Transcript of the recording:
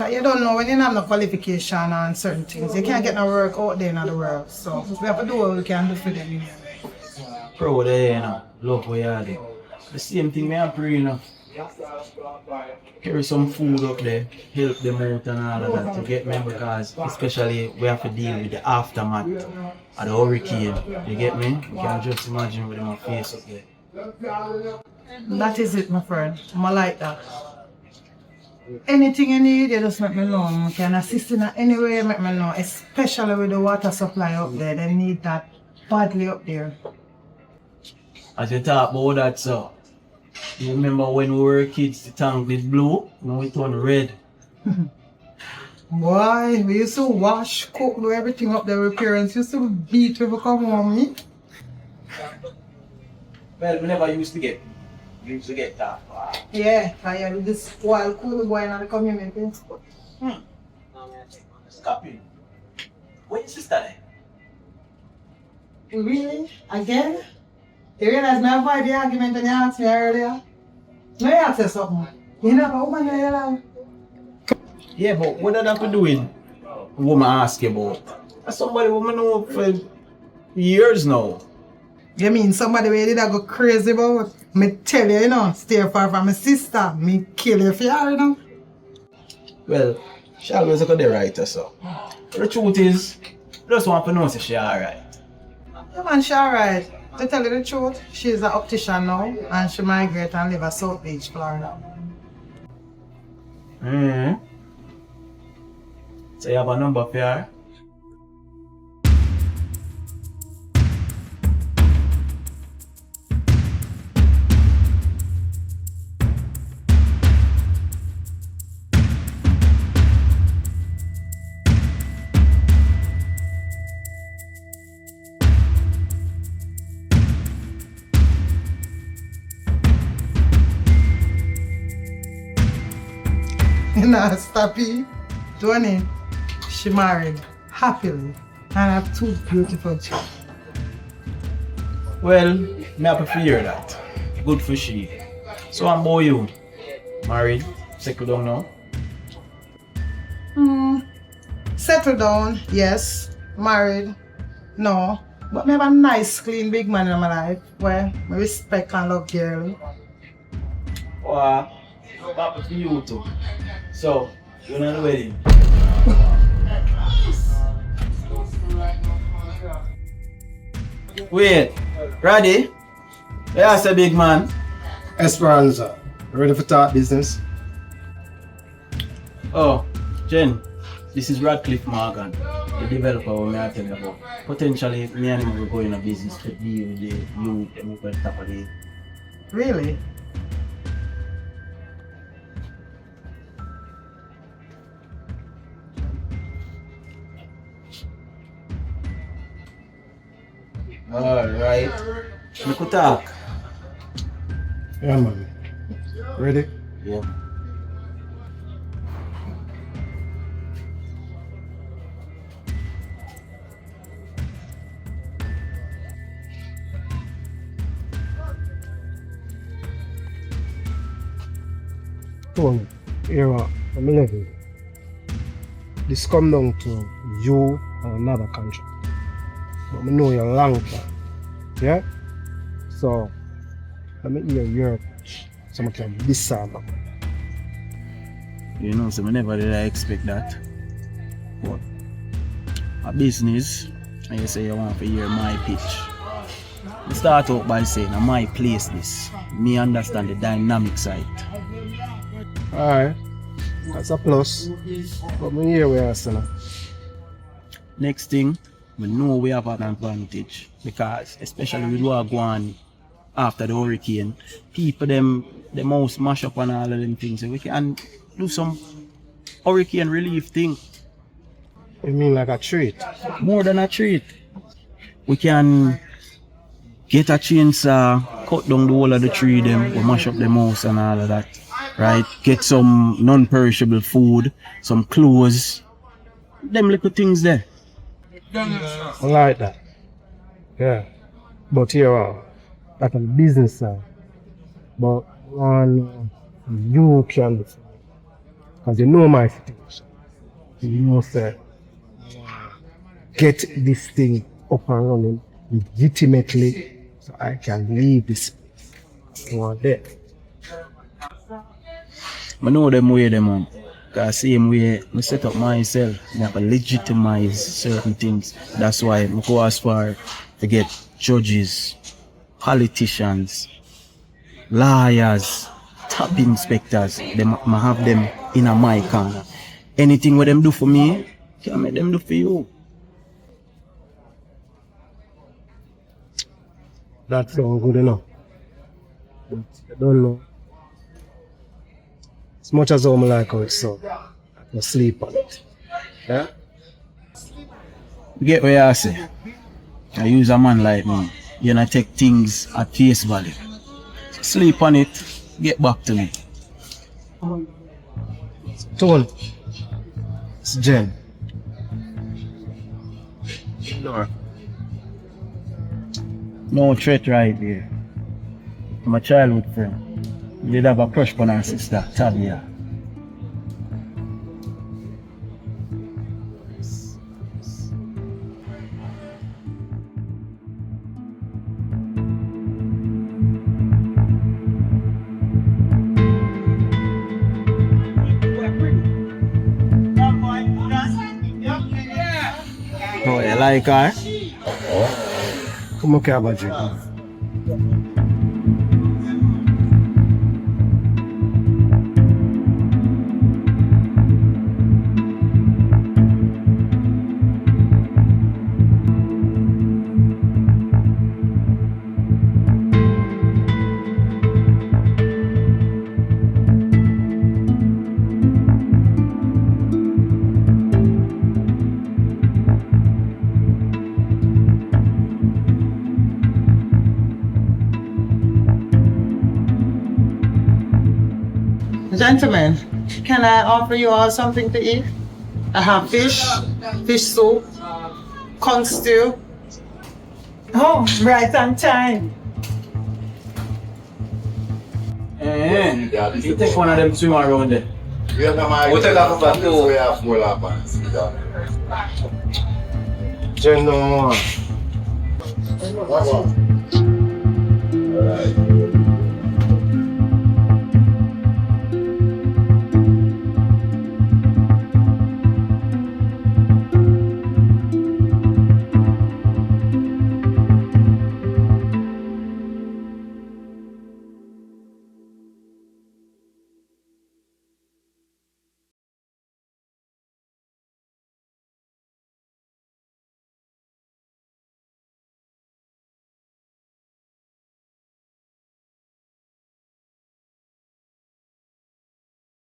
But you don't know when you don't have no qualification on certain things. You can't get no work out there in the world. So we have to do what we can do for them. Proud there, you know. Love what you do. The same thing me and pray, you know. Carry some food up there, help them out and all of that to get me, because especially we have to deal with the aftermath of the hurricane. You get me? You can just imagine with my face up there. That is it, my friend. I like that. Anything you need, you just let me know. I can assist in any way, let me know. Especially with the water supply up there. They need that badly up there. As you talk about that, so you remember when we were kids, the tank did blue, and we turned red. Boy, we used to wash, cook, do everything up there with parents. Used to beat when we come home, me. Well, we never used to get that. Yeah, I am this wild cool boy in the community. Copy. Where's your sister then? Really? Again? You realize I avoid the argument when you asked me earlier? Let me ask you something. You know a woman in your life? Yeah, but what does that have to do with the woman I ask you about? That's somebody woman know for years now. You mean somebody where you did go crazy about? Me tell you, you know, stay far from my sister. Me kill you for her, you know? Well, she always got the right, so. The truth is, I just want to know if she's alright. Yeah, man, she alright. To tell you the truth, she's an optician now and she migrate and live at South Beach, Florida. So you have a number for her? Nah, Stappy. Tony, she married happily and have 2 beautiful children. Well, me happy to hear that. Good for she. So I'm about you. Married, settle down now? Settle down, yes. Married, no. But me have a nice, clean, big man in my life where I respect and love dearly. Wow. Happy for you too. So, you're not the wedding. Wait, ready? Yes, a big man. Xpressionz, ready for talk business? Oh, Jen, this is Radcliffe Morgan, the developer we are telling you about. Potentially, me and him will go in a business to deal with the youth and move on top of it. Really? Alright. We could talk. Yeah, man. Ready? Yeah. Tony, here I'm 11. This come down to you and another contract. But I know you're long time. Yeah? So, let me hear your so I can discern. You know, so I never did I expect that. But a business, and you say you want to hear my pitch. I start out by saying, I my place this. Me understand the dynamic side. Alright. That's a plus. But me hear where you're saying. Next thing, we know we have an advantage because especially with what go on after the hurricane, people them the most mash up on all of them things. So we can do some hurricane relief thing. You mean like a treat? More than a treat. We can get a chainsaw, cut down the whole of the tree them, we mash up the house and all of that. Right? Get some non-perishable food, some clothes, them little things there. I like that. Yeah. But here, that's a business side. But on you can do. Because you know my situation. You know, sir. Get this thing up and running legitimately so I can leave this place. You want that? I know them way them on. Cause same way I set up myself, I have to legitimize certain things. That's why I go as far to get judges, politicians, lawyers, top inspectors. Them I have them in a my corner. Anything what them do for me, can make them do for you. That sounds good enough. But I don't know. As much as I like how it sounds, I can sleep on it. Yeah? You get what I say? I use a man like me. You know, take things at face value. Sleep on it, get back to me. Tone. It's Jen. No threat right there. I'm a childhood friend. You did have a crush on her sister, Tabia. Oh, you like her? Come on, care about you. Gentlemen, can I offer you all something to eat? I have fish soup, corn stew. Oh, right on time. You take one of them swim around there. Jen, no more. Alright.